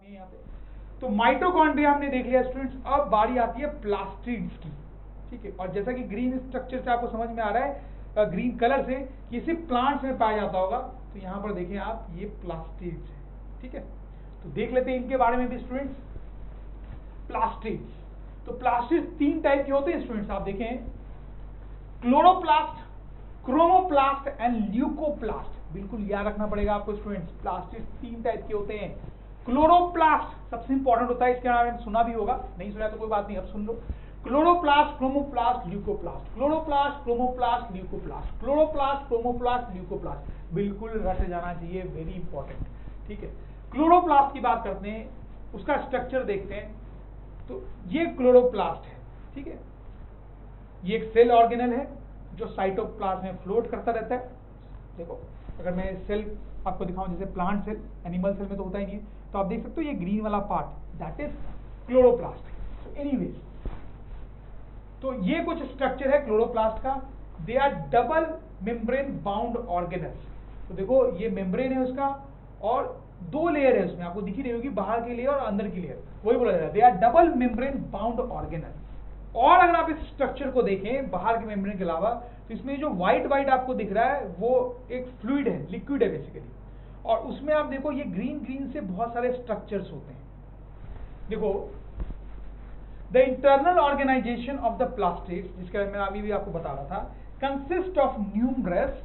आती है यहाँ पे। तो माइटोकॉन्ड्रिया हमने देख लिया स्टूडेंट्स, अब बारी आती है प्लास्टिड्स की। ठीक है, और जैसा कि ग्रीन स्ट्रक्चर से आपको समझ में आ रहा है, ग्रीन कलर से, कि सिर्फ प्लांट्स में पाया जाता होगा, तो यहाँ पर देखें आप, ये प्लास्टिड्स है। ठीक है, तो देख लेते हैं इनके बारे में भी स्टूडेंट्स। प्लास्टिड्स, तो प्लास्टिड्स तीन टाइप के होते हैं स्टूडेंट्स, आप देखें, क्लोरोप्लास्ट, क्रोमोप्लास्ट एंड ल्यूकोप्लास्ट। बिल्कुल याद रखना पड़ेगा आपको स्टूडेंट्स, प्लास्टिड्स तीन टाइप के होते हैं। क्लोरोप्लास्ट सबसे इंपॉर्टेंट होता है, इसके बारे में सुना भी होगा, नहीं सुना तो कोई बात नहीं, अब सुन लो। Chloroplast, chromoplast, leucoplast, chloroplast, chromoplast, leucoplast, chloroplast, chromoplast, leucoplast. बिल्कुल रट जाना चाहिए, वेरी इंपॉर्टेंट। ठीक है, क्लोरोप्लास्ट की बात करते हैं, उसका स्ट्रक्चर देखते हैं। तो ये क्लोरोप्लास्ट है। ठीक है, ये एक सेल ऑर्गेनल है जो साइटोप्लाज्म में फ्लोट करता रहता है। देखो, अगर मैं सेल आपको दिखाऊं, जैसे प्लांट सेल, एनिमल सेल में तो होता ही नहीं है, तो आप देख सकते हो ये ग्रीन वाला part, that is chloroplast. So anyways, तो ये कुछ स्ट्रक्चर है क्लोरोप्लास्ट का। They are double membrane bound organelles. तो देखो, ये मेम्ब्रेन है उसका, और दो लेयर है उसमें, आपको दिखी रही होगी, बाहर की लेयर और अंदर की लेयर, वही बोला जाता है, they are double membrane bound organelle. और अगर आप इस स्ट्रक्चर को देखें बाहर के मेम्ब्रेन के अलावा, तो इसमें जो व्हाइट व्हाइट आपको दिख रहा है वो एक फ्लूइड है, लिक्विड है बेसिकली, और उसमें आप देखो ये ग्रीन ग्रीन से बहुत सारे स्ट्रक्चर्स होते हैं। देखो, the internal organization of the plastids, जिसके बारे में अभी भी आपको बता रहा था, consist of numerous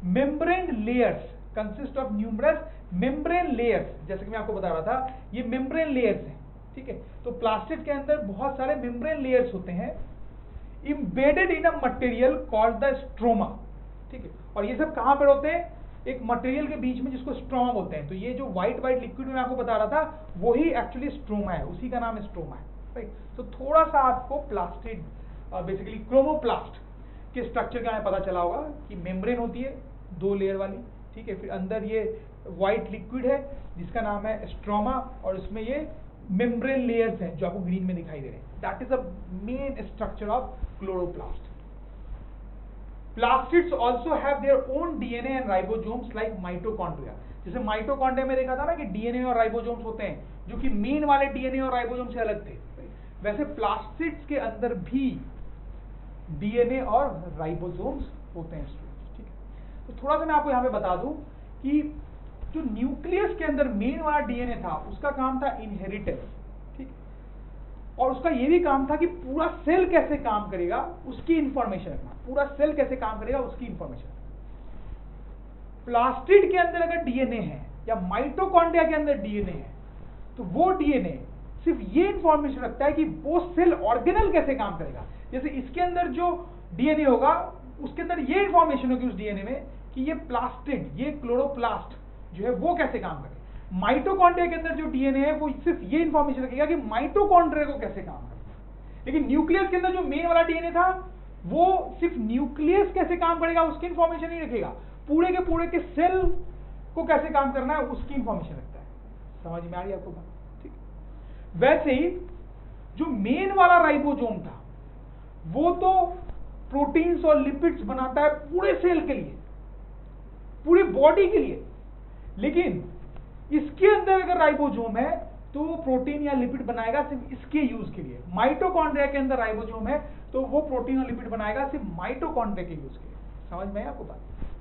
membrane layers, consist of numerous membrane layers. जैसे कि मैं आपको बता रहा था, ये मेम्ब्रेन लेयर्स हैं। ठीक है, तो प्लास्टिड के अंदर बहुत सारे मेम्ब्रेन लेयर्स होते हैं, embedded in a material called the stroma. ठीक है, और ये सब कहां पर होते हैं? एक मटेरियल के बीच में, जिसको स्ट्रोमा बोलते हैं। तो ये जो व्हाइट व्हाइट लिक्विड मैं आपको बता रहा था, वही एक्चुअली स्ट्रोमा है, उसी का नाम स्ट्रोमा है। राइट, तो थोड़ा सा आपको प्लास्टिड, बेसिकली क्रोमोप्लास्ट के स्ट्रक्चर का पता चला होगा कि मेम्ब्रेन होती है दो लेयर वाली। ठीक है, फिर अंदर ये व्हाइट लिक्विड है जिसका नाम है स्ट्रोमा, और उसमें ये मेम्ब्रेन लेयर्स हैं जो आपको ग्रीन में दिखाई दे रहे हैं। That is the main structure of chloroplast. Plastids also have their own DNA and ribosomes like mitochondria. जैसे माइटोकॉन्ड्रिया में देखा था ना कि डीएनए और राइबोसोम्स होते हैं, जो कि मेन वाले डीएनए और राइबोसोम से अलग थे, वैसे प्लास्टिड्स के अंदर भी डीएनए और राइबोसोम्स होते हैं स्टूडेंट्स। ठीक है, तो थोड़ा सा मैं आपको यहाँ पे बता दूं कि जो न्यूक्लियस के अंदर मेन वाला डीएनए था, उसका काम था इनहेरिटेंस। ठीक, और उसका ये भी काम था कि पूरा सेल कैसे काम करेगा उसकी इंफॉर्मेशन रखना, पूरा सेल कैसे काम करेगा उसकी इंफॉर्मेशन। प्लास्टिड के अंदर अगर डीएनए है या माइटोकॉन्ड्रिया के अंदर डीएनए है, तो वो डीएनए सिर्फ ये इंफॉर्मेशन रखता है कि वो सेल ऑर्गेनल कैसे काम करेगा। जैसे इसके अंदर जो डीएनए होगा, उसके अंदर ये इंफॉर्मेशन होगी उस डीएनए में कि ये प्लास्टिड, ये क्लोरोप्लास्ट जो है वो कैसे काम करे। माइटोकॉन्ड्रिया के अंदर जो डीएनए है वो सिर्फ ये इंफॉर्मेशन रखेगा कि माइटोकॉन्ड्रिया को कैसे काम करे। लेकिन न्यूक्लियस के अंदर जो मेन वाला डीएनए था, वो सिर्फ न्यूक्लियस कैसे काम करेगा उसकी इंफॉर्मेशन नहीं रखेगा, पूरे के सेल को कैसे काम करना है उसकी इंफॉर्मेशन रखता है। समझ में आ रही है आपको बात? ठीक, वैसे ही जो मेन वाला राइबोसोम था, वो तो प्रोटीन्स और लिपिड्स बनाता है पूरे सेल के लिए, पूरी बॉडी के लिए। लेकिन इसके अंदर अगर राइबोसोम है, तो वो प्रोटीन या लिपिड बनाएगा सिर्फ इसके यूज के लिए। माइटोकॉन्ड्रिया के अंदर राइबोसोम है, तो वो प्रोटीन और लिपिड बनाएगा सिर्फ माइटोकॉन्ड्रिया के यूज के लिए। समझ में आया आपको बात?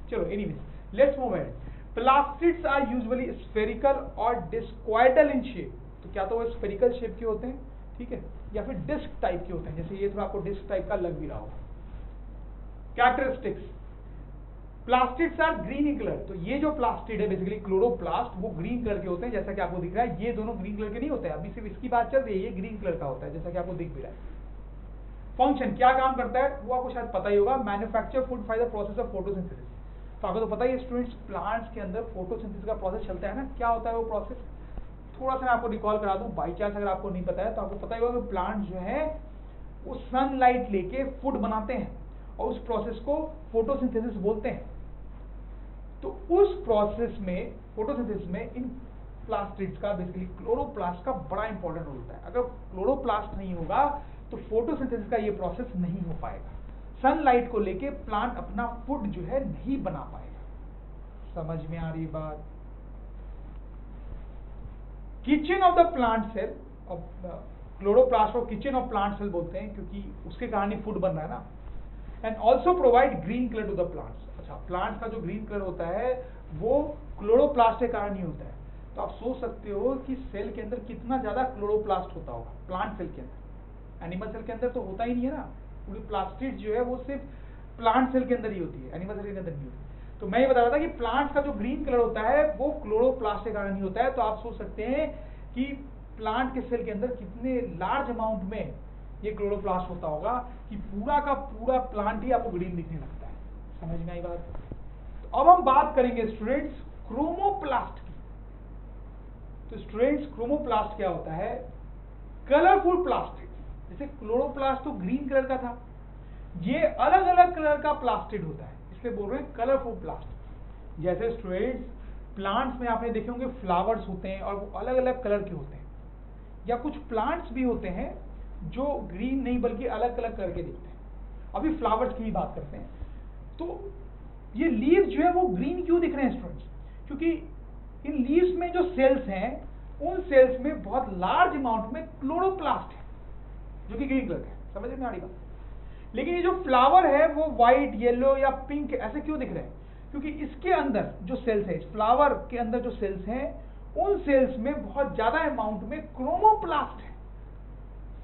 चलो, anyways, let's move ahead. Plastids are usually spherical और डिस्क्वाइडल इन शेप। तो क्या तो वो स्फेरिकल शेप के होते हैं, ठीक है, या फिर डिस्क टाइप के होते हैं। जैसे ये थोड़ा आपको डिस्क टाइप का लग भी रहा होगा। Characteristics, plastids are green in colour. तो ये जो प्लास्टिड है बेसिकली क्लोरोप्लास्ट, वो ग्रीन कलर के होते हैं, जैसा कि आपको दिख रहा है। ये दोनों ग्रीन कलर के नहीं होते हैं, अभी सिर्फ इसकी बात चल रही है, ये ग्रीन कलर का होता है, जैसा कि आपको दिख भी रहा है। फंक्शन, क्या काम करता है वो आपको शायद पता ही होगा, manufacture food by the process of photosynthesis. तो आपको तो पता ही है स्टूडेंट्स, प्लांट्स के अंदर फोटोसिंथेसिस का प्रोसेस चलता है ना। क्या होता है वो प्रोसेस, थोड़ा सा मैं आपको रिकॉल करा दूं, बाई चांस अगर आपको नहीं पता है तो आपको पता ही होगा कि प्लांट जो है वो सनलाइट लेके फूड बनाते हैं, और उस प्रोसेस को फोटोसिंथेसिस बोलते हैं। तो उस प्रोसेस में, फोटोसिंथेसिस में, इन प्लास्टिड्स का, बेसिकली क्लोरोप्लास्ट का बड़ा इंपॉर्टेंट रोल होता है। अगर क्लोरोप्लास्ट नहीं होगा तो फोटोसिंथेसिस का ये प्रोसेस नहीं हो पाएगा। सनलाइट को लेके प्लांट अपना फूड जो है नहीं बना पाएगा। समझ में आ रही बात? Kitchen of the plant cell, chloroplast को किचन ऑफ प्लांट सेल बोलते हैं क्योंकि उसके कारण ही फूड बन रहा है ना। And also provide green colour to the plants. अच्छा, प्लांट्स का जो ग्रीन कलर होता है वो क्लोरोप्लास्ट के कारण ही होता है। तो आप सोच सकते हो कि सेल के अंदर कितना ज्यादा क्लोरोप्लास्ट होता होगा प्लांट सेल के अंदर। एनिमल सेल के अंदर तो होता ही नहीं है ना, पूरी प्लास्टिड जो है वो सिर्फ प्लांट सेल के अंदर ही होती है, एनिमल सेल के अंदर नहीं होती। तो मैं ये बता रहा था कि प्लांट्स का जो ग्रीन कलर होता है वो क्लोरोप्लास्ट के कारण ही होता है। तो आप सोच सकते हैं कि प्लांट के सेल के अंदर कितने लार्ज अमाउंट में ये क्लोरोप्लास्ट होता होगा कि पूरा का पूरा प्लांट ही आपको ग्रीन दिखने लगता है। समझ में आई बात? तो अब हम बात करेंगे स्टूडेंट्स क्रोमोप्लास्ट की। तो स्टूडेंट्स क्रोमोप्लास्ट क्या होता है? Colourful plastid. जैसे क्लोरोप्लास्ट तो ग्रीन कलर का था, ये अलग अलग कलर का प्लास्टिड होता है, इसलिए बोल रहे हैं कलरफुल प्लास्टिड। जैसे स्टूडेंट्स प्लांट्स में आपने देखे होंगे फ्लावर्स होते हैं और वो अलग अलग कलर के होते हैं, या कुछ प्लांट्स भी होते हैं जो ग्रीन नहीं बल्कि अलग अलग कलर के दिखते हैं। अभी फ्लावर्स की ही बात करते हैं। तो ये लीव्स जो है वो ग्रीन क्यों दिख रहे हैं स्टूडेंट्स? क्योंकि इन लीव्स में जो सेल्स हैं उन सेल्स में बहुत लार्ज अमाउंट में क्लोरोप्लास्ट है जो कि ग्रीन कलर का है। समझ में आ रही बात? लेकिन ये जो फ्लावर है वो व्हाइट, येलो या पिंक ऐसे क्यों दिख रहे हैं? क्योंकि इसके अंदर जो सेल्स है, इस फ्लावर के अंदर जो सेल्स हैं उन सेल्स में बहुत ज्यादा अमाउंट में क्रोमोप्लास्ट है।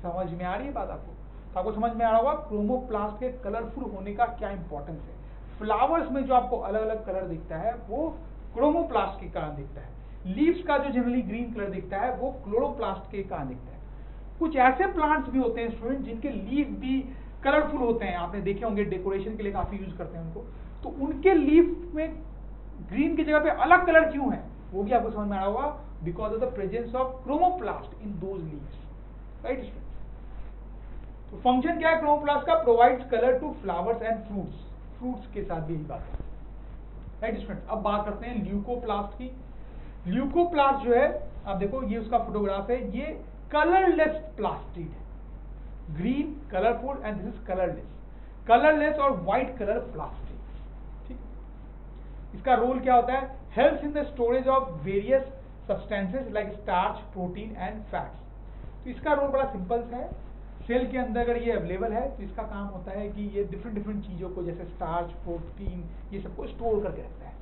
समझ में आ रही है बात आपको? तो आपको समझ में आ रहा होगा क्रोमोप्लास्ट के कलरफुल होने का क्या इंपॉर्टेंस है। फ्लावर्स में जो आपको अलग अलग कलर दिखता है वो क्रोमोप्लास्ट के कारण दिखता है। लीव्स का जो जनरली ग्रीन कलर दिखता है वो क्लोरोप्लास्ट के कारण दिखता है। कुछ ऐसे प्लांट्स भी होते हैं स्टूडेंट जिनके लीफ भी कलरफुल होते हैं, आपने देखे होंगे, डेकोरेशन के लिए काफी यूज करते हैं उनको। तो उनके लीफ में ग्रीन की जगह पे अलग कलर क्यों है वो भी आपको समझ में आ रहा होगा, because of the presence of chromoplast in those leaves, right student? तो फंक्शन क्या है क्रोमोप्लास्ट का? Provides colour to flowers and fruits. Fruits के साथ भी यही बात है, राइट स्टूडेंट? अब बात करते हैं ल्यूकोप्लास्ट की। ल्यूकोप्लास्ट जो है, आप देखो ये उसका फोटोग्राफ है, ये कलरलेस प्लास्टिड है। Green colourful and this is colourless. Colourless और व्हाइट कलर प्लास्टिड, ठीक। इसका रोल क्या होता है? Helps in the storage of various substances like starch, protein and fats. तो इसका रोल बड़ा सिंपल है। सेल के अंदर अगर ये अवेलेबल है तो इसका काम होता है कि ये डिफरेंट डिफरेंट चीजों को जैसे स्टार्च, प्रोटीन, ये सबको स्टोर करके रखता है।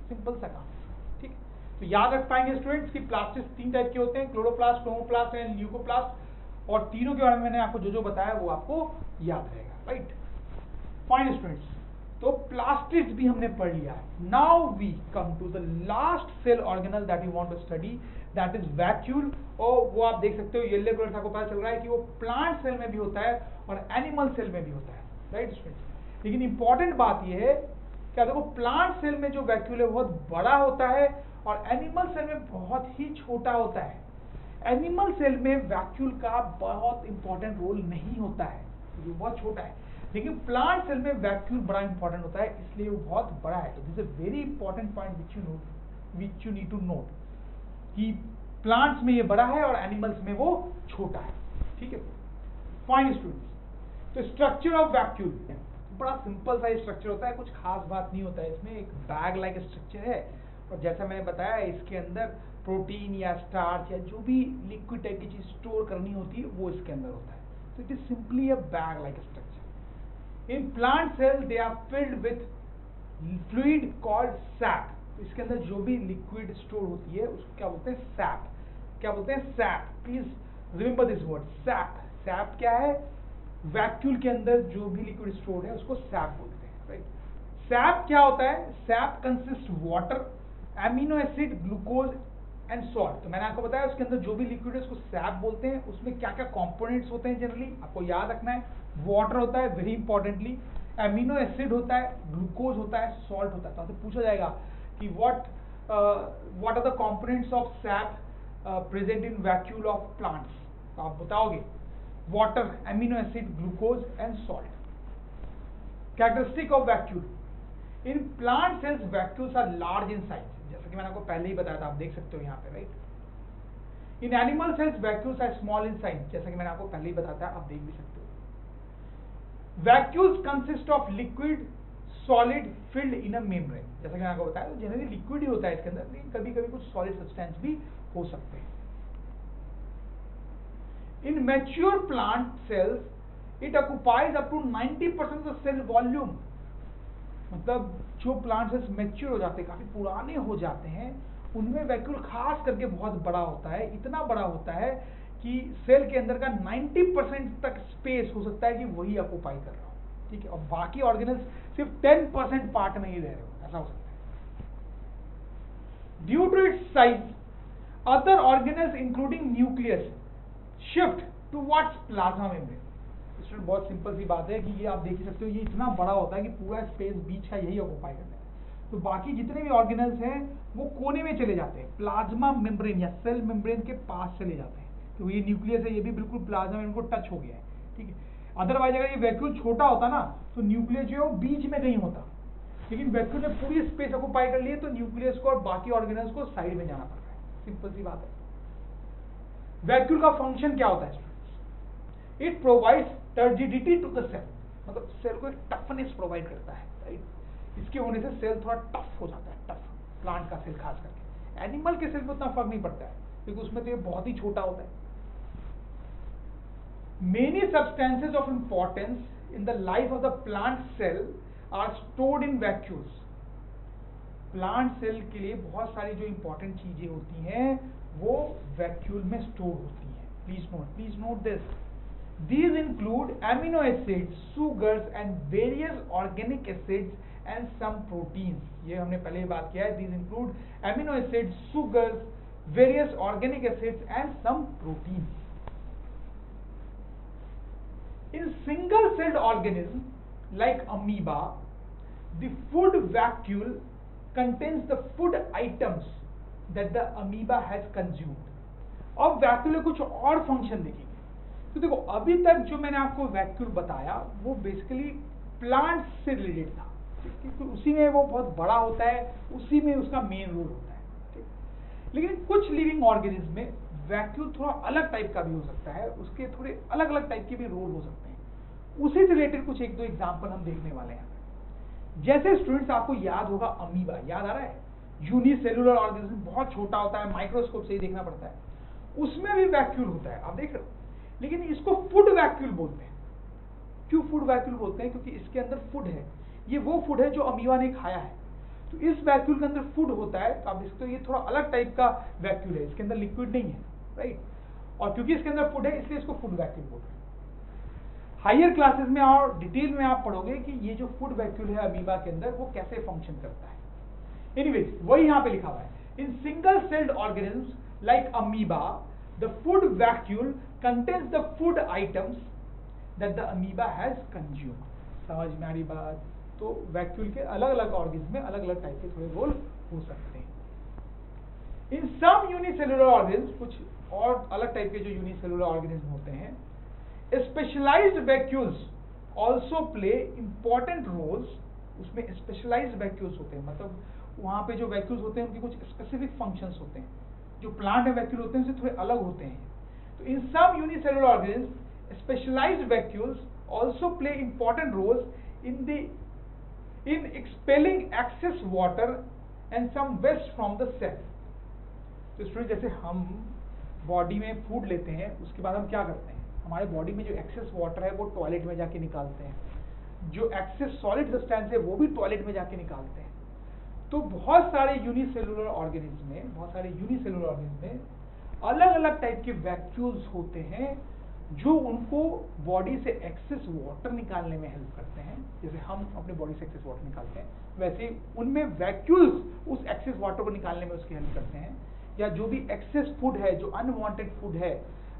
सिंपल सा काम, ठीक। तो याद रख पाएंगे स्टूडेंट्स कि प्लास्टिड 3 टाइप के होते हैं, क्लोरोप्लास्ट, क्रोमोप्लास्ट एंड ल्यूकोप्लास्ट। और तीनों के बारे में मैंने आपको जो जो बताया वो आपको याद रहेगा, राइट? फाइन स्टूडेंट्स, तो प्लास्टिड्स भी हमने पढ़ लिया है। Now we come to the last cell organelle that you want to study, that is vacuole. और वो आप देख सकते हो येलो कलर से आपको पता चल रहा है कि वो प्लांट सेल में भी होता है और एनिमल सेल में भी होता है, राइट स्टूडेंट्स? लेकिन इंपॉर्टेंट बात ये है कि देखो प्लांट सेल में जो वैक्यूल है बहुत बड़ा होता है और एनिमल सेल में बहुत ही छोटा होता है। एनिमल सेल में वैक्यूल का बहुत इंपॉर्टेंट रोल नहीं होता है, जो बहुत छोटा है। लेकिन प्लांट सेल में वैक्यूल बड़ा इंपॉर्टेंट होता है, इसलिए वो बहुत बड़ा है। तो this is a very important point which you need to note कि प्लांट्स में ये बड़ा है और एनिमल्स में वो छोटा है, ठीक है? फाइन स्टूडेंट्स, तो स्ट्रक्चर ऑफ वैक्यूल बड़ा सिंपल सा स्ट्रक्चर होता है, कुछ खास बात नहीं होता है इसमें। एक बैग लाइक स्ट्रक्चर है और जैसा मैंने बताया इसके अंदर प्रोटीन या स्टार्च या जो भी लिक्विड टाइप की चीज स्टोर करनी होती है वो इसके अंदर होता है। तो it is simply a bag like structure. In plant cell they are filled with fluid called sap. तो इसके अंदर जो भी लिक्विड स्टोर होती है उसको क्या बोलते हैं? सैप। क्या बोलते हैं? SAP. Please remember this word, SAP. SAP क्या है? वैक्यूल के अंदर जो भी लिक्विड स्टोर है उसको सैप बोलते हैं, राइट? सैप क्या होता है? SAP consist water, amino acid, glucose and salt. तो मैंने आपको बताया उसके अंदर जो भी लिक्विड है उसको सैप बोलते हैं। उसमें क्या क्या कंपोनेंट्स होते हैं जनरली आपको याद रखना है। वाटर होता है वेरी इंपॉर्टेंटली, एमिनो एसिड होता है, ग्लूकोज होता है, सॉल्ट होता है। तो आपसे पूछा जाएगा कि what are the components of sap present in vacuole of plants? तो आप बताओगे water, amino acid, glucose and salt. Characteristic of vacuole in plant cells, vacuoles are large in size, जैसा कि मैंने आपको पहले ही बताया था, आप देख सकते हो यहाँ पे, right? In animal cells vacuoles are small in size, जैसा कि मैंने आपको पहले ही बताया था, आप देख भी सकते हो। Vacuoles consist of liquid solid filled in a membrane, जैसा कि मैंने आपको बताया तो जनरली लिक्विड ही होता है इसके अंदर, लेकिन कभी कभी कुछ सॉलिड सब्सटेंस भी हो सकते हैं। In mature plant cells it occupies up to 90% of cell volume. मतलब जो प्लांट सेल्स मैच्योर हो जाते हैं, काफी पुराने हो जाते हैं, उनमें वैक्यूल खास करके बहुत बड़ा होता है, इतना बड़ा होता है कि सेल के अंदर का 90% तक स्पेस हो सकता है कि वही ऑक्युपाई कर रहा हो, ठीक है, और बाकी ऑर्गेनल्स सिर्फ 10% पार्ट में ही रह रहे हो, ऐसा हो सकता है। Due to its size, other organelles including nucleus shift towards plasma membrane. Student बहुत सिंपल सी बात है कि ये आप देख ही सकते हो, ये इतना बड़ा होता है कि पूरा स्पेस बीच का यही ऑक्युपाई करता है। तो बाकी जितने भी ऑर्गेनल्स हैं वो कोने में चले जाते हैं, प्लाज्मा मेम्ब्रेन या सेल मेम्ब्रेन के पास चले जाते हैं, तो ये न्यूक्लियस है, ये भी बिल्कुल प्लाज्मा मेम्ब्रेन को टच हो गया है, ठीक है। अदरवाइज अगर ये वैक्यूल छोटा होता ना तो न्यूक्लियस जो है वो बीच में कहीं होता, लेकिन वैक्यूल ने पूरी स्पेस ऑक्युपाई कर लिए तो न्यूक्लियस को और बाकी ऑर्गेनल्स को साइड में जाना पड़ रहा है, सिंपल सी बात है। वैक्यूल का फंक्शन क्या होता है? It provides turgidity to the cell, मतलब सेल को एक टफनेस प्रोवाइड करता है, राइट। इसके होने से सेल थोड़ा टफ हो जाता है, टफ प्लांट का सेल खास करके। एनिमल के सेल में उतना फर्क नहीं पड़ता है क्योंकि उसमें तो ये बहुत ही छोटा होता है। Many substances of importance in the life of the plant cell are stored in vacuoles. Plant cell के लिए बहुत सारी जो इंपॉर्टेंट चीजें होती हैं वो वैक्यूल में स्टोर होती हैं। Please note this. These include amino acids, sugars and various organic acids and some proteins. ये हमने पहले ही बात किया है। These include amino acids, sugars, various organic acids and some proteins. In single-celled organisms like amoeba, the food vacuole contains the food items that the amoeba has consumed. अब vacuole कुछ और function देखेंगे। तो देखो अभी तक जो मैंने आपको वैक्यूल बताया वो बेसिकली प्लांट से रिलेटेड था, क्योंकि उसी में वो बहुत बड़ा होता है, उसी में उसका मेन रोल होता है, ठीक। लेकिन कुछ लिविंग ऑर्गेनिज्म में वैक्यूल थोड़ा अलग टाइप का भी हो सकता है, उसके थोड़े अलग अलग टाइप के भी रोल हो सकते हैं। उसी से रिलेटेड कुछ एक दो एग्जाम्पल हम देखने वाले हैं। जैसे स्टूडेंट्स आपको याद होगा अमीबा, याद आ रहा है? यूनिसेलुलर ऑर्गेनिज्म, बहुत छोटा होता है, माइक्रोस्कोप से ही देखना पड़ता है, उसमें भी वैक्यूल होता है, आप देख रहे हो। लेकिन इसको फूड वैक्यूल बोलते हैं। क्यों फूड वैक्यूल बोलते हैं? क्योंकि इसके अंदर फूड है, ये वो फूड है जो अमीबा ने खाया है, तो इस वैक्यूल के अंदर फूड होता है। तो आप देख सकते हो ये थोड़ा अलग टाइप का वैक्यूल है, इसके अंदर लिक्विड नहीं है, राइट। और क्योंकि इसके अंदर फूड है इसलिए इसको फूड वैक्यूल बोलते हैं। हायर क्लासेस में और डिटेल में आप पढ़ोगे कि ये जो फूड वैक्यूल है अमीबा के अंदर वो कैसे फंक्शन करता है। एनीवेज वही यहाँ पे लिखा हुआ है। In single celled organisms like amoeba, the food vacuole contains the food items that the amoeba has consumed. समझ में आ रही बात? तो वैक्यूल के अलग अलग ऑर्गेनिज्म में अलग अलग टाइप के थोड़े रोल हो सकते हैं। इन सम यूनिसेलुलर ऑर्गेनिज्म, कुछ और अलग टाइप के जो यूनिसेलुलर ऑर्गेनिज्म होते हैं, specialised vacuoles also play important roles. उसमें स्पेशलाइज्ड वैक्यूल्स होते हैं, मतलब वहां पे जो वैक्यूल्स होते हैं उनके कुछ स्पेसिफिक फंक्शंस होते हैं। जो प्लांट में वैक्यूल होते हैं उससे थोड़े अलग होते हैं। तो in some unicellular organism specialized vacuoles also play important roles in expelling excess water and some waste from the cell. तो स्टूडेंट जैसे हम बॉडी में फूड लेते हैं उसके बाद हम क्या करते हैं, हमारे बॉडी में जो एक्सेस वाटर है वो टॉयलेट में जाके निकालते हैं, जो एक्सेस सॉलिड सब्सटेंस है वो भी टॉयलेट में जाके निकालते हैं। तो बहुत सारे यूनिसेलुलर ऑर्गेनिज्म में अलग अलग टाइप के वैक्यूल्स होते हैं जो उनको बॉडी से एक्सेस वाटर निकालने में हेल्प करते हैं। जैसे हम अपने बॉडी से एक्सेस वाटर निकालते हैं, वैसे उनमें वैक्यूल्स उस एक्सेस वाटर को निकालने में उसकी हेल्प करते हैं, या जो भी एक्सेस फूड है, जो अनवांटेड फूड है,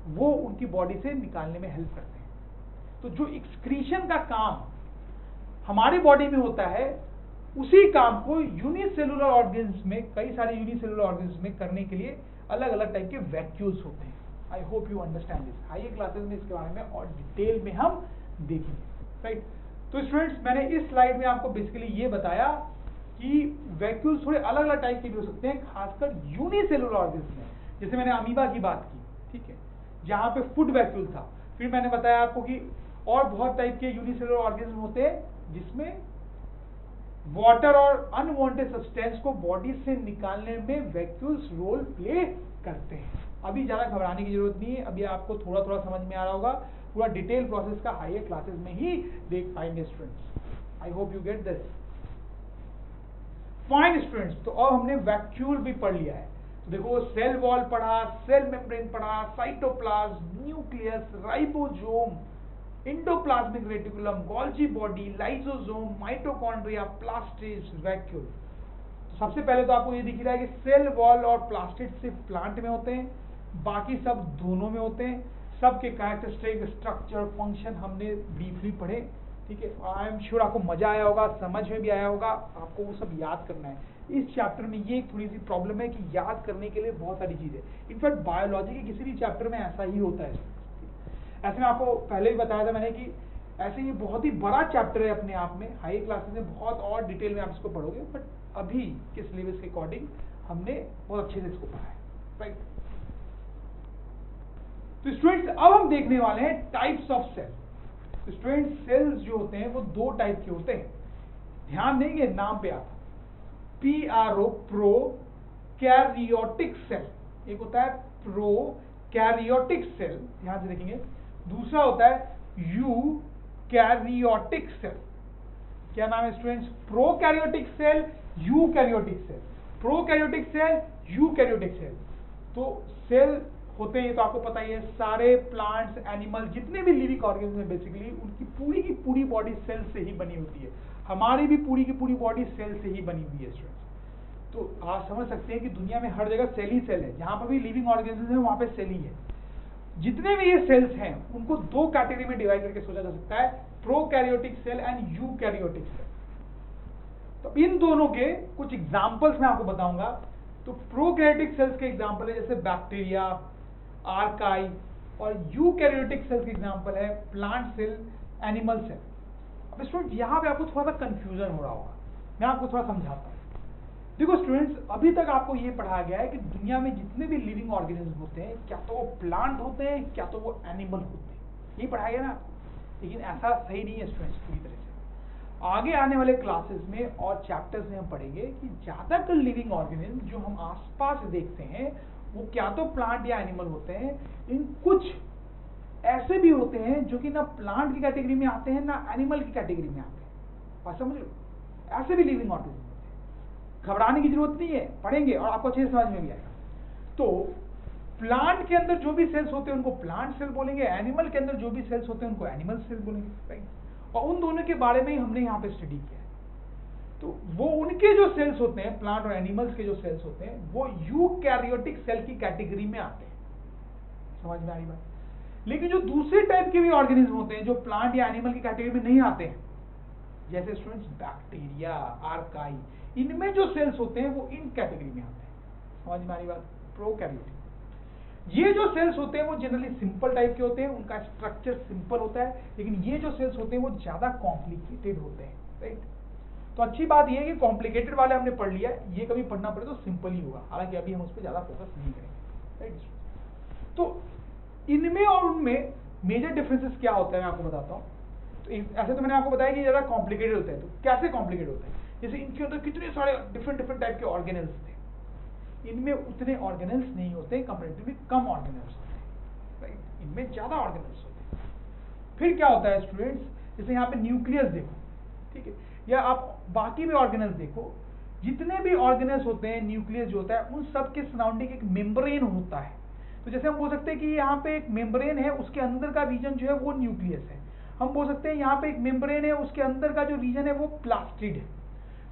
वो उनकी बॉडी से निकालने में हेल्प करते हैं। तो जो एक्सक्रीशन का काम हमारे बॉडी में होता है उसी काम को यूनिसेलुलर ऑर्गेनिज्म में, कई सारे यूनिसेलुलर ऑर्गेनिज्म में करने के लिए अलग अलग टाइप के वैक्यूल्स होते हैं। I hope you understand this. Higher classes में इसके बारे में और डिटेल में हम देखेंगे, राइट। तो स्टूडेंट्स मैंने इस स्लाइड में आपको बेसिकली ये बताया कि वैक्यूल्स थोड़े अलग अलग टाइप के भी हो सकते हैं, खासकर यूनिसेलुलर ऑर्गेनिज्म में। जैसे मैंने अमीबा की बात की, ठीक है, जहां पे फूड वैक्यूल था। फिर मैंने बताया आपको कि और बहुत टाइप के यूनिसेलुलर ऑर्गेनिज्म होते हैं जिसमें वाटर और अनवांटेड सब्सटेंस को बॉडी से निकालने में वैक्यूल्स रोल प्ले करते हैं। अभी ज़्यादा घबराने की जरूरत नहीं है, अभी आपको थोड़ा थोड़ा समझ में आ रहा होगा, पूरा डिटेल प्रोसेस का हायर क्लासेस में ही देख पाएंगे students. I hope you get this. Fine students, तो अब हमने वैक्यूल भी पढ़ लिया है। तो देखो सेल वॉल पढ़ा, सेल मेम्ब्रेन पढ़ा, cytoplasm, nucleus, ribosome, endoplasmic reticulum, Golgi body, lysosome, mitochondria, plastids, vacuole. तो सबसे पहले तो आपको ये दिख रहा है कि सेल वॉल और प्लास्टिड सिर्फ प्लांट में होते हैं, बाकी सब दोनों में होते हैं। सबके कैरेक्टरिस्टिक, स्ट्रक्चर, फंक्शन हमने ब्रीफली पढ़े, ठीक है। आई एम श्योर आपको मजा आया होगा, समझ में भी आया होगा, आपको वो सब याद करना है। इस चैप्टर में ये थोड़ी सी प्रॉब्लम है कि याद करने के लिए बहुत सारी चीजें, इनफैक्ट बायोलॉजी के किसी भी चैप्टर में ऐसा ही होता है। ऐसे में आपको पहले भी बताया था मैंने कि ऐसे ये बहुत ही बड़ा चैप्टर है अपने आप में, हाई क्लासेस में बहुत और डिटेल में आप इसको पढ़ोगे, बट अभी के सिलेबस के अकॉर्डिंग हमने बहुत अच्छे से इसको पढ़ा है, राइट। तो स्टूडेंट्स अब हम देखने वाले हैं types of cell. Students cells जो होते हैं वो दो टाइप के होते हैं, ध्यान देंगे नाम पे आता, PRO प्रो कैरियोटिक सेल, एक होता है प्रो कैरियोटिक सेल, ध्यान से देखेंगे। दूसरा होता है यू कैरियोटिक सेल। क्या नाम है students? Prokaryotic cell, eukaryotic cell. Prokaryotic cell, eukaryotic cell. तो सेल होते हैं, ये तो आपको पता ही है, सारे प्लांट्स, एनिमल, जितने भी लिविंग ऑर्गेनिज्म है बेसिकली उनकी की पूरी बॉडी सेल से ही बनी होती है। हमारी भी पूरी की पूरी बॉडी सेल से ही बनी हुई है स्टूडेंट्स। तो आप समझ सकते हैं कि दुनिया में हर जगह सेल ही सेल है, जहां पर भी लिविंग ऑर्गेनिज्म है वहां पे सेल ही है। जितने भी ये सेल्स हैं उनको दो कैटेगरी में डिवाइड करके सोचा जा सकता है, prokaryotic cell and eukaryotic cell. तो इन दोनों के कुछ एग्जांपल्स मैं आपको बताऊंगा। तो प्रोकैरियोटिक सेल्स के एग्जांपल है जैसे बैक्टीरिया, आर्काई, और यूकैरियोटिक सेल्स के एग्जांपल है प्लांट सेल, एनिमल सेल। अब स्टूडेंट यहाँ पे आपको थोड़ा सा कंफ्यूजन हो रहा होगा, मैं आपको थोड़ा समझाता हूँ। देखो स्टूडेंट्स, अभी तक आपको ये पढ़ाया गया है कि दुनिया में जितने भी लिविंग ऑर्गेनिज्म होते हैं, क्या तो वो प्लांट होते हैं, क्या तो वो एनिमल होते हैं, यही पढ़ाया गया ना। लेकिन ऐसा सही नहीं है स्टूडेंट्स पूरी तरह से। आगे आने वाले क्लासेस में और चैप्टर्स में हम पढ़ेंगे कि ज्यादातर लिविंग ऑर्गेनिज्म जो हम आसपास देखते हैं वो क्या तो प्लांट या एनिमल होते हैं। इन कुछ ऐसे भी होते हैं जो कि ना प्लांट की कैटेगरी में आते हैं ना एनिमल की कैटेगरी में आते हैं। बात समझ लो, ऐसे भी लिविंग ऑर्गेनिज्म, घबराने की जरूरत नहीं है, पढ़ेंगे और आपको अच्छे से समझ में भी आएगा। तो प्लांट के अंदर जो भी सेल्स होते हैं उनको प्लांट सेल बोलेंगे, एनिमल के अंदर जो भी सेल्स होते हैं उनको एनिमल सेल बोलेंगे, राइट। और उन दोनों के बारे में ही हमने यहाँ पे स्टडी किया है। तो वो उनके जो सेल्स होते हैं, प्लांट और एनिमल्स के जो सेल्स होते हैं, वो यूकैरियोटिक सेल की कैटेगरी में आते हैं। समझ में आ रही बात? लेकिन जो दूसरे टाइप के भी ऑर्गेनिज्म होते हैं जो प्लांट या एनिमल की कैटेगरी में नहीं आते हैं, जैसे स्टूडेंट्स बैक्टीरिया, आर्काई, इनमें जो सेल्स होते हैं वो इन कैटेगरी में आते हैं। समझ में आ रही बात? प्रोकैरियोटिक। ये जो सेल्स होते हैं वो जनरली सिंपल टाइप के होते हैं, उनका स्ट्रक्चर सिंपल होता है, लेकिन ये जो सेल्स होते हैं वो ज्यादा कॉम्प्लिकेटेड होते हैं, राइट। तो अच्छी बात ये है कि कॉम्प्लिकेटेड वाले हमने पढ़ लिया, ये कभी पढ़ना पड़े तो सिंपल ही होगा, हालांकि अभी हम उस पर ज्यादा फोकस नहीं करेंगे, राइट। तो इनमें और उनमें मेजर डिफरेंसेस क्या होता है मैं आपको बताता हूँ। तो ऐसे तो मैंने आपको बताया कि ज्यादा कॉम्प्लिकेटेड होता है, तो कैसे कॉम्प्लिकेटेड होता है? जैसे इनके अंदर कितने सारे डिफरेंट टाइप के ऑर्गेनल्स थे, इनमें उतने ऑर्गेनल्स नहीं होते, कंपैरेटिवली कम ऑर्गेनल्स होते हैं, राइट। इनमें ज्यादा ऑर्गेनल्स होते हैं। फिर क्या होता है स्टूडेंट्स, जैसे यहाँ पे न्यूक्लियस देखो, ठीक है, या आप बाकी भी ऑर्गेनल्स देखो, जितने भी ऑर्गेनल्स होते हैं, न्यूक्लियस जो होता है उन सब के सराउंडिंग एक मेम्ब्रेन होता है। तो जैसे हम बोल सकते हैं कि यहाँ पे एक मेम्ब्रेन है, उसके अंदर का रीजन जो है वो न्यूक्लियस है। हम बोल सकते हैं यहाँ पे एक मेम्ब्रेन है, उसके अंदर का जो रीजन है वो प्लास्टिड है।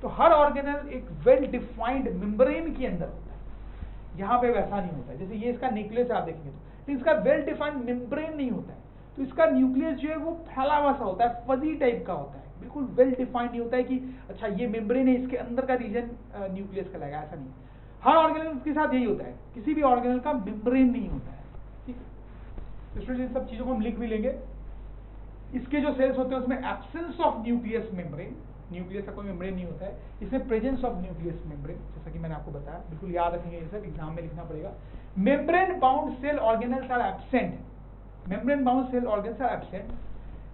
तो हर ऑर्गेनल एक वेल डिफाइंड मेम्ब्रेन के अंदर होता है, यहाँ पे वैसा नहीं होता है। जैसे ये इसका न्यूक्लियस आप देखेंगे तो इसका वेल डिफाइंड मेम्ब्रेन नहीं होता है, तो इसका न्यूक्लियस जो है वो फैला हुआ सा होता है, फजी टाइप का होता है, बिल्कुल वेल डिफाइंड नहीं होता है कि अच्छा ये मेम्ब्रेन है, इसके अंदर का रीजन न्यूक्लियस कहलाएगा, ऐसा नहीं। हर ऑर्गेनल के साथ यही होता है, किसी भी ऑर्गेनल का मेम्ब्रेन नहीं होता है, ठीक है। तो इन सब चीजों को हम लिख भी लेंगे। इसके जो सेल्स होते हैं उसमें absence of nucleus membrane, nucleus का कोई मेम्ब्रेन नहीं होता है, इसमें प्रेजेंस ऑफ न्यूक्लियस मेम्ब्रेन, जैसा कि मैंने आपको बताया, बिल्कुल याद रखेंगे, ये सब एग्जाम में लिखना पड़ेगा। Membrane bound cell organelles are absent, membrane bound cell organelles are absent,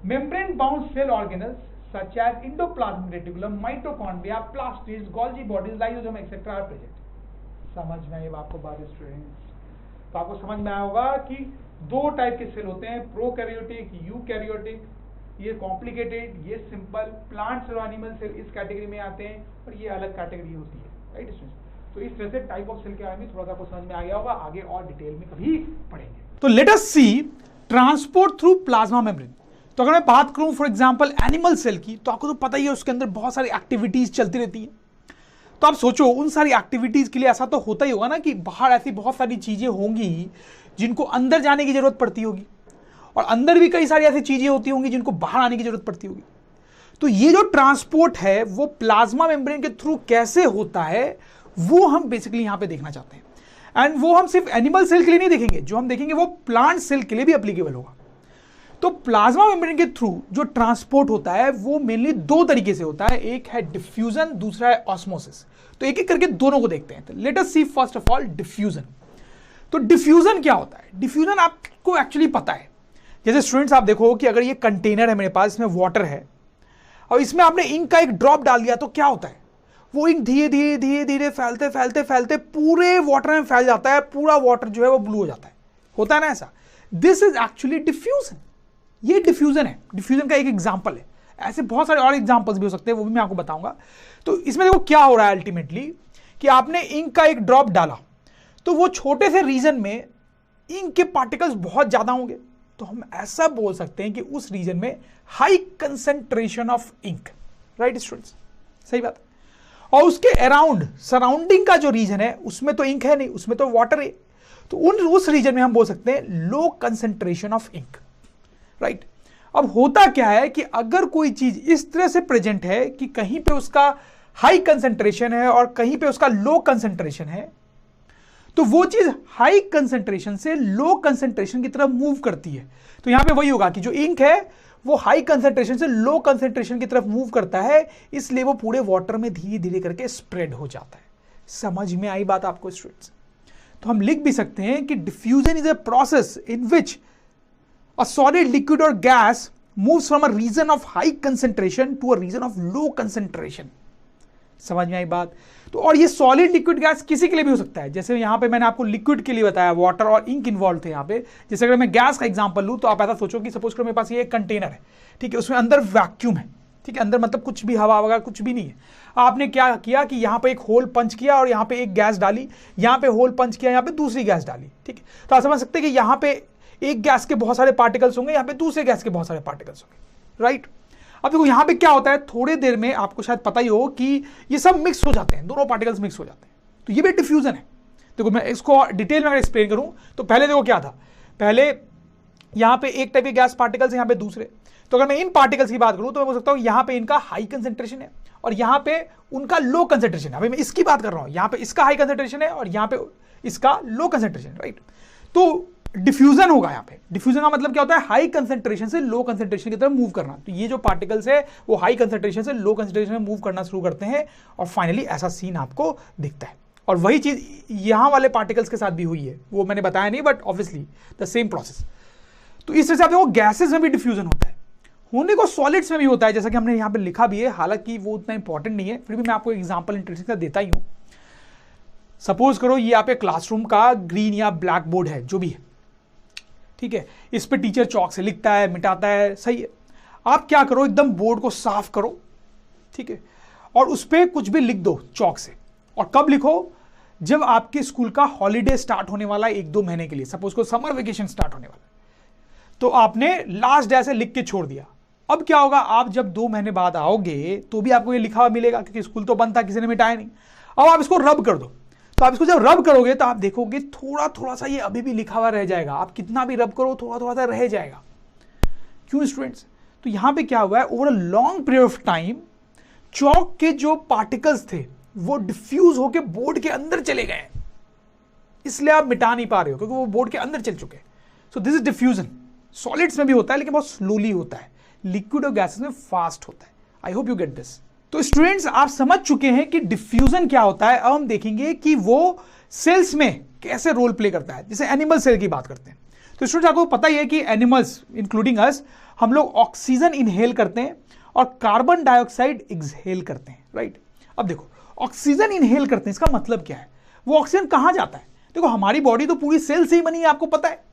membrane bound cell organelles such as endoplasmic reticulum, mitochondria, plastids, Golgi bodies, lysosome etc. are present. समझ में आए आपको बात स्टूडेंट्स? तो आपको समझ में आया होगा कि दो टाइप के सेल होते हैं, प्रोकैरियोटिक, यूकैरियोटिक। ये कॉम्प्लिकेटेड, ये सिंपल। प्लांट्स और एनिमल सेल इस कैटेगरी में आते हैं और ये अलग कैटेगरी होती है, राइट स्टूडेंट्स। तो इस तरह से टाइप ऑफ सेल के बारे में थोड़ा सा आपको समझ में आ गया होगा, आगे और डिटेल में कभी पढ़ेंगे। तो लेट अस सी ट्रांसपोर्ट थ्रू प्लाज्मा मेम्ब्रेन। तो अगर मैं बात करूं फॉर एग्जांपल एनिमल सेल की, तो आपको तो पता ही है उसके अंदर बहुत सारी एक्टिविटीज चलती रहती है। तो आप सोचो उन सारी एक्टिविटीज के लिए ऐसा तो होता ही होगा ना कि बाहर ऐसी बहुत सारी चीजें होंगी जिनको अंदर जाने की जरूरत पड़ती होगी, और अंदर भी कई सारी ऐसी चीजें होती होंगी जिनको बाहर आने की जरूरत पड़ती होगी। तो ये जो ट्रांसपोर्ट है वो प्लाज्मा मेम्ब्रेन के थ्रू कैसे होता है वो हम बेसिकली यहां पे देखना चाहते हैं। एंड वो हम सिर्फ एनिमल सेल के लिए नहीं देखेंगे, जो हम देखेंगे वो प्लांट सेल के लिए भी एप्लीकेबल होगा। तो प्लाज्मा मेम्ब्रेन के थ्रू जो ट्रांसपोर्ट होता है वो मेनली दो तरीके से होता है, एक है डिफ्यूजन, दूसरा है ऑस्मोसिस। तो एक एक करके दोनों को देखते हैं। तो let us see first of all diffusion. तो डिफ्यूजन क्या होता है? डिफ्यूजन आपको एक्चुअली पता है। जैसे स्टूडेंट्स आप देखो कि अगर ये कंटेनर है मेरे पास, इसमें वाटर है और इसमें आपने इंक का एक ड्रॉप डाल दिया, तो क्या होता है? वो इंक धीरे धीरे धीरे धीरे फैलते फैलते फैलते पूरे वाटर में फैल जाता है, पूरा वाटर जो है वो ब्लू हो जाता है। होता है ना ऐसा? This is actually diffusion. ये डिफ्यूजन है, डिफ्यूजन का एक एग्जांपल है। ऐसे बहुत सारे और एग्जांपल्स भी हो सकते हैं, वो भी मैं आपको बताऊंगा। तो इसमें देखो क्या हो रहा है अल्टीमेटली, कि आपने इंक का एक ड्रॉप डाला तो वो छोटे से रीजन में इंक के पार्टिकल्स बहुत ज्यादा होंगे, तो हम ऐसा बोल सकते हैं कि उस रीजन में high concentration of ink, right students? सही बात। और उसके अराउंड सराउंडिंग का जो रीजन है उसमें तो इंक है नहीं, उसमें तो वाटर है, तो उस रीजन में हम बोल सकते हैं low concentration of ink, right. अब होता क्या है कि अगर कोई चीज इस तरह से प्रेजेंट है कि कहीं पे उसका हाई कंसेंट्रेशन है और कहीं पे उसका लो कंसेंट्रेशन है, तो वो चीज हाई कंसेंट्रेशन से लो कंसेंट्रेशन की तरफ मूव करती है। तो यहां पे वही होगा कि जो इंक है वो हाई कंसेंट्रेशन से लो कंसेंट्रेशन की तरफ मूव करता है, इसलिए वो पूरे वाटर में धीरे धीरे करके स्प्रेड हो जाता है। समझ में आई बात आपको स्टूडेंट्स? तो हम लिख भी सकते हैं कि diffusion is a process in which a solid, liquid or gas moves from a region of high concentration to a region of low concentration। समझ में आई बात? तो और ये सॉलिड लिक्विड गैस किसी के लिए भी हो सकता है। जैसे यहाँ पे मैंने आपको लिक्विड के लिए बताया, वाटर और इंक इन्वॉल्व थे यहाँ पे। जैसे अगर मैं गैस का एग्जांपल लूँ तो आप ऐसा सोचो कि सपोज करो मेरे पास ये एक कंटेनर है, ठीक है, उसमें अंदर वैक्यूम है, ठीक है, अंदर मतलब कुछ भी हवा वगैरह कुछ भी नहीं है। आपने क्या किया कि यहाँ पे एक होल पंच किया और यहाँ पे एक गैस डाली, यहाँ पे होल पंच किया, यहाँ पे दूसरी गैस डाली, ठीक है। तो आप समझ सकते हैं कि यहाँ पे एक गैस के बहुत सारे पार्टिकल्स होंगे, यहाँ पे दूसरे गैस के बहुत सारे पार्टिकल्स होंगे, राइट। अब देखो यहाँ पे क्या होता है, थोड़ी देर में आपको शायद पता ही हो कि ये सब मिक्स हो जाते हैं, दोनों पार्टिकल्स मिक्स हो जाते हैं, तो ये भी डिफ्यूजन है। देखो मैं इसको डिटेल में अगर एक्सप्लेन करूं तो पहले देखो क्या था, पहले यहाँ पे एक टाइप के गैस पार्टिकल्स, यहाँ पे दूसरे। तो अगर मैं इन पार्टिकल्स की बात करूं तो मैं बोल सकता हूं यहाँ पे इनका हाई कंसेंट्रेशन है और यहाँ पे उनका लो कंसेंट्रेशन है। अभी मैं इसकी बात कर रहा हूं, यहाँ पे इसका हाई कंसेंट्रेशन है और यहाँ पे इसका लो कंसेंट्रेशन, राइट। तो डिफ्यूजन होगा यहाँ पे। डिफ्यूजन का मतलब क्या होता है? हाई कंसेंट्रेशन से लो कंसेंट्रेशन की तरफ मूव करना। तो ये जो पार्टिकल्स है वो हाई कंसेंट्रेशन से लो कंसेंट्रेशन में मूव करना शुरू करते हैं और फाइनली ऐसा सीन आपको दिखता है। और वही चीज यहाँ वाले पार्टिकल्स के साथ भी हुई है, वो मैंने बताया नहीं, but obviously the same process. तो इस तरह से आप देखो गैसेज में भी डिफ्यूजन होता है, होने को सॉलिड्स में भी होता है, जैसा कि हमने यहाँ पे लिखा भी है, हालांकि वो उतना इंपॉर्टेंट नहीं है, फिर भी मैं आपको एग्जाम्पल इंटरेस्टिंग का देता ही हूँ। सपोज करो ये आप क्लासरूम का ग्रीन या ब्लैक बोर्ड है, जो भी है, ठीक है, इस पे टीचर चौक से लिखता है, मिटाता है, सही है। आप क्या करो, एकदम बोर्ड को साफ करो, ठीक है, और उस पर कुछ भी लिख दो चौक से। और कब लिखो? जब आपके स्कूल का हॉलीडे स्टार्ट होने वाला है 1-2 महीने के लिए, सपोज को समर वेकेशन स्टार्ट होने वाला है, तो आपने लास्ट डे से लिख के छोड़ दिया। अब क्या होगा, आप जब 2 महीने बाद आओगे तो भी आपको ये लिखा हुआ मिलेगा, क्योंकि स्कूल तो बंद था, किसी ने मिटाया नहीं। अब आप इसको रब कर दो, तो आप इसको जब रब करोगे तो आप देखोगे थोड़ा थोड़ा सा ये अभी भी लिखा हुआ रह जाएगा। आप कितना भी रब करो थोड़ा थोड़ा सा रह जाएगा। क्यों स्टूडेंट्स? तो यहां पे क्या हुआ है, over a long period of time chalk के जो पार्टिकल्स थे वो डिफ्यूज होकर बोर्ड के अंदर चले गए, इसलिए आप मिटा नहीं पा रहे हो, क्योंकि वो बोर्ड के अंदर चल चुके। सो दिस इज डिफ्यूजन। सॉलिड्स में भी होता है लेकिन बहुत स्लोली होता है, लिक्विड और गैसेस में फास्ट होता है। आई होप यू गेट दिस। तो स्टूडेंट्स आप समझ चुके हैं कि डिफ्यूजन क्या होता है। अब हम देखेंगे कि वो सेल्स में कैसे रोल प्ले करता है। जैसे एनिमल सेल की बात करते हैं, तो स्टूडेंट्स आपको पता ही है कि एनिमल्स इंक्लूडिंग अस, हम लोग ऑक्सीजन इनहेल करते हैं और कार्बन डाइऑक्साइड एक्सहेल करते हैं, राइट। अब देखो ऑक्सीजन इनहेल करते हैं, इसका मतलब क्या है? वो ऑक्सीजन कहां जाता है? देखो हमारी बॉडी तो पूरी सेल से ही बनी है, आपको पता है।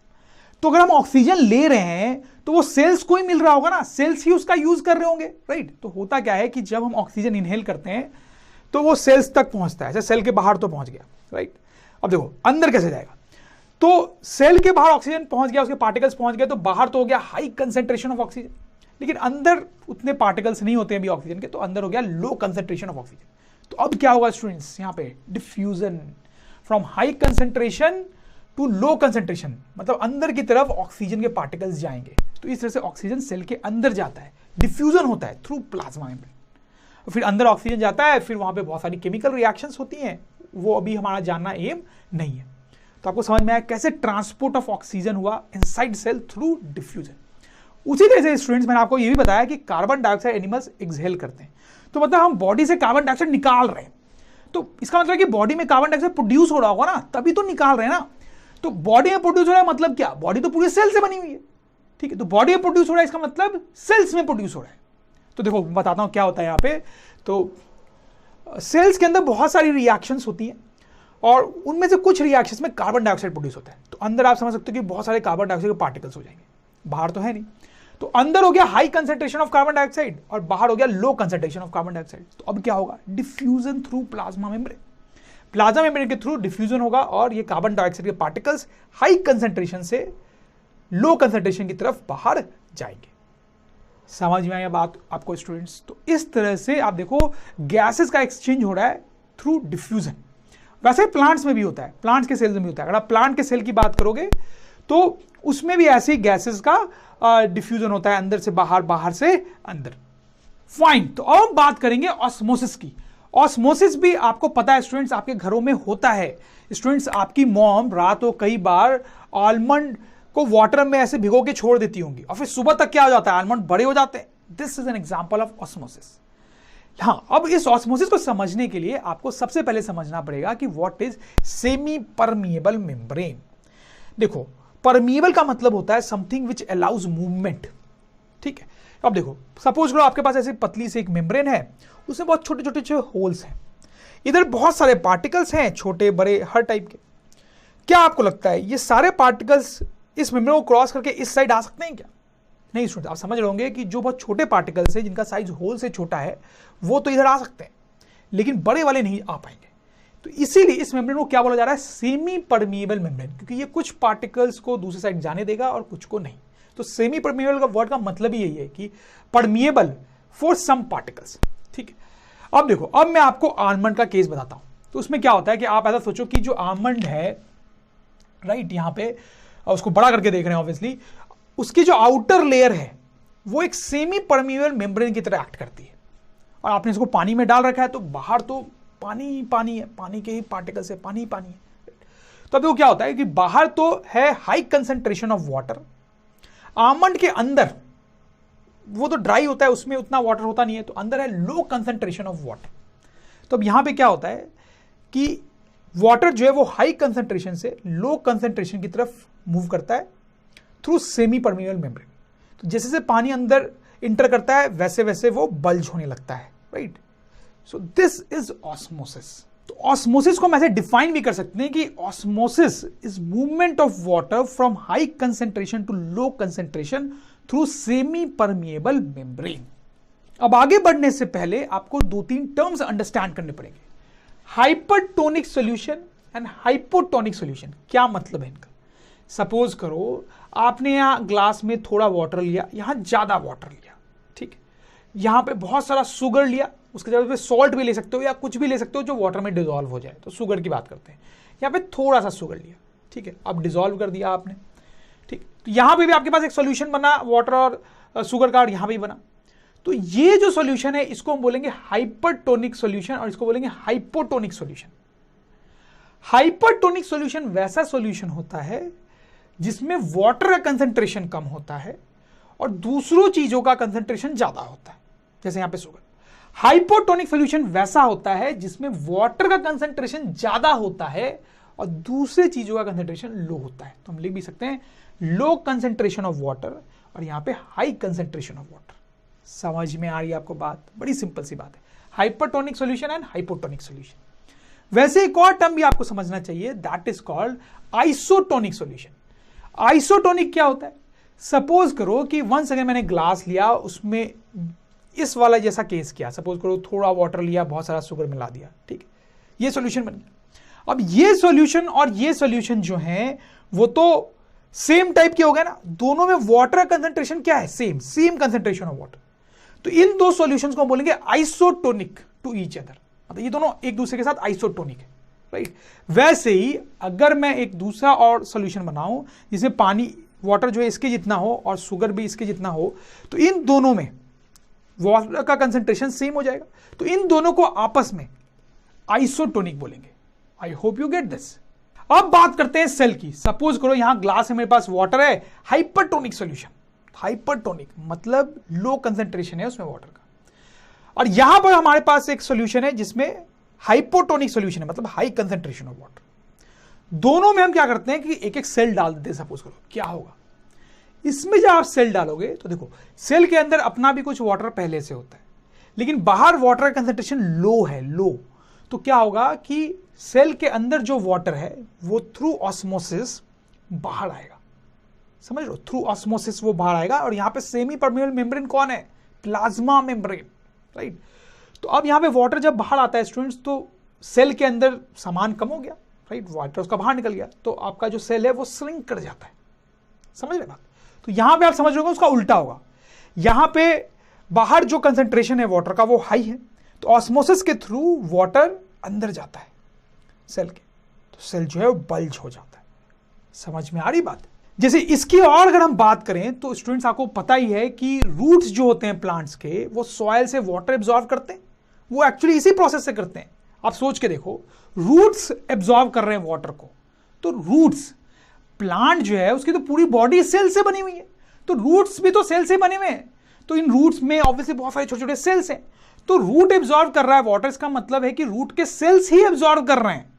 तो अगर हम ऑक्सीजन ले रहे हैं तो वो सेल्स को ही मिल रहा होगा ना, सेल्स ही उसका यूज कर रहे होंगे, राइट। तो होता क्या है कि जब हम ऑक्सीजन इनहेल करते हैं तो वो सेल्स तक पहुंचता है, जैसे सेल के बाहर तो पहुंच गया, राइट। अब देखो अंदर कैसे जाएगा, तो सेल के बाहर ऑक्सीजन पहुंच गया, उसके पार्टिकल्स पहुंच गए, तो बाहर तो हो गया हाई कंसेंट्रेशन ऑफ ऑक्सीजन, लेकिन अंदर उतने पार्टिकल्स नहीं होते हैं अभी ऑक्सीजन के, तो अंदर हो गया लो कंसेंट्रेशन ऑफ ऑक्सीजन। तो अब क्या होगा स्टूडेंट्स, यहां पे diffusion from high concentration to low concentration, मतलब अंदर की तरफ ऑक्सीजन के पार्टिकल्स जाएंगे। तो इस तरह से ऑक्सीजन सेल के अंदर जाता है, डिफ्यूजन होता है थ्रू प्लाज्मा मेम्ब्रेन। फिर अंदर ऑक्सीजन जाता है, फिर वहां पे बहुत सारी केमिकल रिएक्शंस होती हैं, वो अभी हमारा जानना एम नहीं है। तो आपको समझ में आया कैसे ट्रांसपोर्ट ऑफ ऑक्सीजन हुआ इनसाइड सेल थ्रू डिफ्यूजन। उसी तरह से स्टूडेंट्स मैंने आपको ये भी बताया कि कार्बन डाइऑक्साइड एनिमल्स एक्सहेल करते हैं, तो मतलब हम बॉडी से कार्बन डाइऑक्साइड निकाल रहे हैं, तो इसका मतलब कि बॉडी में कार्बन डाइऑक्साइड प्रोड्यूस हो रहा होगा ना, तभी तो निकाल रहे हैं ना। तो बॉडी में प्रोड्यूस हो रहा है मतलब क्या, बॉडी तो पूरी सेल से बनी हुई है, ठीक है। तो बॉडी में प्रोड्यूस हो रहा है इसका मतलब सेल्स में प्रोड्यूस हो रहा है। तो देखो बताता हूं क्या होता है यहाँ पे। तो सेल्स के अंदर बहुत सारी रिएक्शंस होती हैं और उनमें से कुछ रिएक्शंस में कार्बन डाइऑक्साइड प्रोड्यूस होता है। तो अंदर आप समझ सकते हो कि बहुत सारे कार्बन डाइऑक्साइड के पार्टिकल्स हो जाएंगे, बाहर तो है नहीं। तो अंदर हो गया high concentration of carbon dioxide और बाहर हो गया लो कंसेंट्रेशन ऑफ कार्बन डाइऑक्साइड। तो अब क्या होगा, diffusion through plasma membrane. Plasma membrane के थ्रू डिफ्यूजन होगा और ये कार्बन डाइऑक्साइड के पार्टिकल्स हाई कंसेंट्रेशन से लो कंसेंट्रेशन की तरफ बाहर जाएंगे। समझ में आया बात आपको स्टूडेंट्स। तो इस तरह से आप देखो गैसेस का एक्सचेंज हो रहा है थ्रू डिफ्यूजन। वैसे प्लांट्स में भी होता है, प्लांट्स के सेल्स में भी होता है। अगर आप प्लांट के सेल की बात करोगे तो उसमें भी ऐसे ही गैसेस का डिफ्यूजन होता है, अंदर से बाहर, बाहर से अंदर। फाइन। तो अब हम बात करेंगे ऑस्मोसिस की। ऑस्मोसिस भी आपको पता है स्टूडेंट्स, आपके घरों में होता है। स्टूडेंट्स आपकी मॉम रात को कई बार आलमंड को वाटर में ऐसे भिगो के छोड़ देती होंगी और फिर सुबह तक क्या हो जाता है, आलमंड बड़े हो जाते हैं। This is an example of osmosis. हाँ, अब इस ऑस्मोसिस को समझने के लिए आपको सबसे पहले समझना पड़ेगा कि what is semi permeable membrane. देखो परमिएबल का मतलब होता है समथिंग विच अलाउज मूवमेंट, ठीक है। अब देखो सपोज करो आपके पास ऐसी पतली से एक मेम्ब्रेन है, उसमें बहुत छोटे छोटे होल्स हैं, इधर बहुत सारे पार्टिकल्स हैं, छोटे बड़े हर टाइप के। क्या आपको लगता है ये सारे पार्टिकल्स इस मेम्ब्रेन को क्रॉस करके इस साइड आ सकते हैं क्या? नहीं स्टूडेंट, आप समझ रहे होंगे कि जो बहुत छोटे पार्टिकल्स हैं जिनका साइज होल से छोटा है वो तो इधर आ सकते हैं, लेकिन बड़े वाले नहीं आ पाएंगे। तो इसीलिए इस मेम्ब्रेन को क्या बोला जा रहा है, सेमी परमिएबल मेम्ब्रेन, क्योंकि ये कुछ पार्टिकल्स को दूसरी साइड जाने देगा और कुछ को नहीं। तो सेमी परमिएबल का वर्ड का मतलब ही यही है कि परमिएबल फॉर सम पार्टिकल्स, ठीक है। अब देखो, अब मैं आपको आलमंड का केस बताता हूं। तो उसमें क्या होता है कि आप ऐसा सोचो कि जो आलमंड है, राइट, यहां पे उसको बड़ा करके देख रहे हैं ऑब्वियसली, उसकी जो आउटर लेयर है वो एक सेमी परमिएबल मेम्ब्रेन की तरह एक्ट करती है। और आपने इसको पानी में डाल रखा है तो बाहर तो पानी पानी है, पानी के ही पार्टिकल्स है, पानी पानी है। तो अब देखो क्या होता है कि बाहर तो है high concentration of water, almond के अंदर वो तो ड्राई होता है, उसमें उतना वाटर होता नहीं है, तो अंदर है लो कंसेंट्रेशन ऑफ वाटर। तो अब यहां पे क्या होता है कि वाटर जो है वो हाई कंसेंट्रेशन से लो कंसेंट्रेशन की तरफ मूव करता है थ्रू सेमी परमिएबल मेम्ब्रेन। तो जैसे जैसे पानी अंदर इंटर करता है वैसे वैसे वो बल्ज होने लगता है, right. So this is osmosis. तो ऑस्मोसिस को हम ऐसे डिफाइन भी कर सकते हैं कि osmosis is movement of water from high concentration to low concentration through semi permeable membrane. अब आगे बढ़ने से पहले आपको दो तीन टर्म्स अंडरस्टैंड करने पड़ेंगे। Hypertonic solution and hypotonic solution, क्या मतलब है इनका? सपोज करो आपने यहां ग्लास में थोड़ा वाटर लिया, यहां ज्यादा वाटर लिया, ठीक है। यहां पे बहुत सारा शुगर लिया, उसके जगह पे सॉल्ट भी ले सकते हो या कुछ भी ले सकते हो जो वाटर में डिजोल्व हो जाए, तो शुगर की बात करते हैं। यहां पे थोड़ा सा शुगर लिया, ठीक है, अब डिजोल्व कर दिया आपने, ठीक। तो यहां पे भी आपके पास एक सॉल्यूशन बना वाटर और शुगर का, और यहां भी बना। तो ये जो सॉल्यूशन है इसको हम बोलेंगे हाइपरटोनिक सॉल्यूशन और इसको बोलेंगे हाइपोटोनिक सॉल्यूशन। हाइपरटोनिक सॉल्यूशन वैसा सॉल्यूशन होता है जिसमें वाटर का कंसंट्रेशन कम होता है और दूसरों चीजों का कंसंट्रेशन ज्यादा होता है, जैसे यहां पे शुगर। हाइपोटोनिक सॉल्यूशन वैसा होता है जिसमें वाटर का कंसंट्रेशन ज्यादा होता है और दूसरे चीजों का कंसंट्रेशन लो होता है। तो हम लिख भी सकते हैं लो कंसंट्रेशन ऑफ वाटर और यहां पे हाई कंसंट्रेशन ऑफ वाटर। समझ में आ रही है आपको बात? बड़ी सिंपल सी बात है, hypertonic solution and hypotonic solution. वैसे एक और टर्म भी आपको समझना चाहिए, that is called isotonic solution. Isotonic क्या होता है? सपोज करो कि वंस अगर मैंने ग्लास लिया, उसमें इस वाला जैसा केस किया, सपोज करो थोड़ा वाटर लिया, बहुत सारा शुगर मिला दिया, ठीक है, ये सॉल्यूशन बन गया। अब ये सॉल्यूशन और ये सॉल्यूशन जो है वो तो सेम टाइप के हो गए ना, दोनों में वाटर का कंसंट्रेशन क्या है? Same concentration of water. तो इन दो सॉल्यूशंस को बोलेंगे आइसोटोनिक टू ईच अदर, मतलब ये दोनों एक दूसरे के साथ आइसोटोनिक है, राइट। वैसे ही अगर मैं एक दूसरा और सॉल्यूशन बनाऊं जिसमें पानी वाटर जो है इसके जितना हो और शुगर भी इसके जितना हो, तो इन दोनों में वाटर का कंसंट्रेशन सेम हो जाएगा, तो इन दोनों को आपस में आइसोटोनिक बोलेंगे। आई होप यू गेट दिस। अब बात करते हैं सेल की। सपोज करो यहां ग्लास है, मेरे पास वाटर है, हाइपरटोनिक सॉल्यूशन। हाइपरटोनिक मतलब लो कंसंट्रेशन है उसमें वाटर का, और यहां पर हमारे पास एक सॉल्यूशन है जिसमें हाइपोटोनिक सॉल्यूशन है, मतलब हाई कंसंट्रेशन ऑफ वाटर। दोनों में हम क्या करते हैं कि एक एक सेल डाल देते हैं। सपोज करो क्या होगा इसमें, जब आप सेल डालोगे तो देखो सेल के अंदर अपना भी कुछ वाटर पहले से होता है, लेकिन बाहर वाटर का कंसंट्रेशन लो है, लो। तो क्या होगा कि सेल के अंदर जो वाटर है वो थ्रू ऑस्मोसिस बाहर आएगा, समझ लो, थ्रू ऑस्मोसिस वो बाहर आएगा। और यहां पे सेमी परमेबल मेम्ब्रेन कौन है? Plasma membrane, right. तो अब यहां पे वाटर जब बाहर आता है स्टूडेंट्स, तो सेल के अंदर सामान कम हो गया, राइट, वाटर उसका बाहर निकल गया, तो आपका जो सेल है वो श्रिंक कर जाता है, समझ रहे बात। तो यहां पे आप समझ रहे हो उसका उल्टा होगा, यहां पे बाहर जो कंसंट्रेशन है वाटर का वो हाई है, तो ऑस्मोसिस के थ्रू वाटर अंदर जाता है सेल के, तो सेल जो है वो बल्ज हो जाता है। समझ में आ रही बात? जैसे इसकी और अगर हम बात करें तो स्टूडेंट्स आपको पता ही है कि रूट्स जो होते हैं प्लांट्स के, वो सॉइल से वाटर एब्जॉर्व करते हैं, वो एक्चुअली इसी प्रोसेस से करते हैं। आप सोच के देखो, रूट्स एब्जॉर्व कर रहे हैं वाटर को, तो रूट्स, प्लांट जो है उसकी तो पूरी बॉडी सेल से बनी हुई है, तो रूट्स भी तो सेल से बने हुए हैं, तो इन रूट्स में ऑब्वियसली बहुत सारे छोटे छोटे सेल्स हैं। तो रूट एब्जॉर्व कर रहा है वाटर, इसका मतलब है कि रूट के सेल्स ही एब्जॉर्व कर रहे हैं।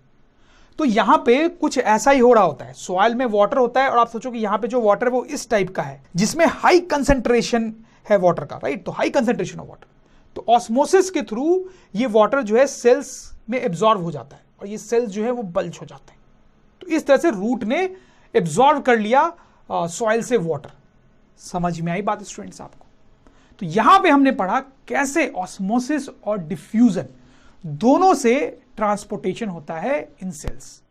तो यहां पे कुछ ऐसा ही हो रहा होता है, सॉइल में वाटर होता है और आप सोचो कि यहां पे जो वाटर है वो इस टाइप का है जिसमें हाई कंसंट्रेशन है वाटर का, राइट। तो हाई कंसंट्रेशन ऑफ वाटर, तो ऑस्मोसिस के थ्रू ये वाटर जो है सेल्स में एब्जॉर्व हो जाता है और ये सेल्स जो है वो बल्ज हो जाते हैं। तो इस तरह से रूट ने एब्जॉर्व कर लिया सॉइल से वाटर। समझ में आई बात स्टूडेंट्स आपको? तो यहां पे हमने पढ़ा कैसे ऑस्मोसिस और डिफ्यूजन दोनों से ट्रांसपोर्टेशन होता है इन सेल्स।